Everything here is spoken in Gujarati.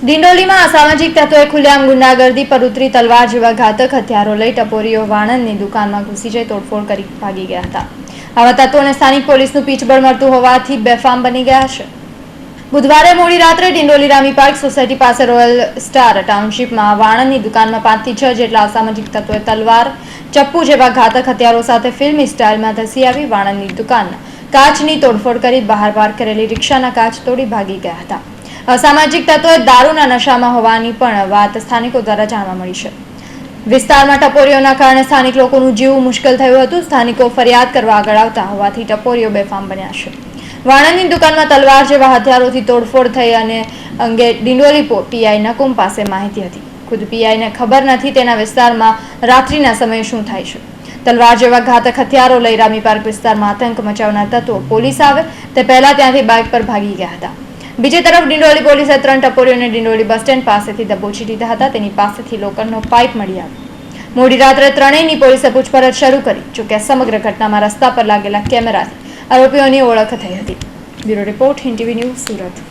ડિંડોલીમાં અસામાજિક તત્વોએ ખુલ્લેઆમ ગુંડાગર્દી પર ઉતરી તલવાર જેવા ઘાતક હથિયારો લઈ ટપોરીઓ વાણંદની દુકાનમાં ઘૂસી જઈ તોડફોડ કરી ભાગી ગયા હતા. આવા તત્વોને સ્થાનિક પોલીસનું પીઠબળ મળતું હોવાથી બેફામ બની ગયા છે. બુધવારે મોડી રાત્રે ડિંડોલી રામી પાર્ક સોસાયટી પાસે રોયલ સ્ટાર ટાઉનશીપમાં વાણંદની દુકાનમાં 5 થી 6 જેટલા અસામાજિક તત્વોએ તલવાર, ચપ્પુ જેવા ઘાતક હથિયારો સાથે ફિલ્મી સ્ટાઇલમાં ધસી આવી વાણંદની દુકાનના કાચની તોડફોડ કરી બહાર પાર્ક કરેલી રિક્ષાના કાચ તોડી ભાગી ગયા હતા. અસામાજિક તત્વોએ દારૂના નશામાં હોવાની પણ વાત સ્થાનિકો દ્વારા જાણવા મળી છે. વિસ્તારમાં ટપોરીઓના કારણે સ્થાનિક લોકોનું જીવવું મુશ્કેલ થયું હતું. સ્થાનિકો ફરિયાદ કરવા આગળ આવતા હોવાથી ટપોરીઓ બેફામ બન્યા છે. વાણંદની દુકાનમાં તલવાર જેવા હથિયારોથી તોડફોડ થઈ અને અંગે ડિંડોલી પીઆઈ નકુમ પાસે માહિતી હતી. ખુદ પીઆઈને ખબર નથી તેના વિસ્તારમાં રાત્રિના સમયે શું થાય છે. તલવાર જેવા ઘાતક હથિયારો લઈ રામી પાર્ક વિસ્તારમાં આતંક મચાવનાર તત્વો પોલીસ આવે તે પહેલા ત્યાંથી બાઇક પર ભાગી ગયા હતા. બીજી તરફ ડિંડોલી પોલીસે 3 ટપોરીઓને ડિંડોલી બસ સ્ટેન્ડ પાસેથી દબોચી લીધા હતા. તેની પાસેથી લોખંડનો પાઇપ મળી આવ્યો. મોડી રાત્રે ત્રણેયની પોલીસે પૂછપરછ શરૂ કરી. જોકે સમગ્ર ઘટનામાં રસ્તા પર લાગેલા કેમેરાથી આરોપીઓની ઓળખ થઈ હતી. Bureau report, Hind TV news, Surat.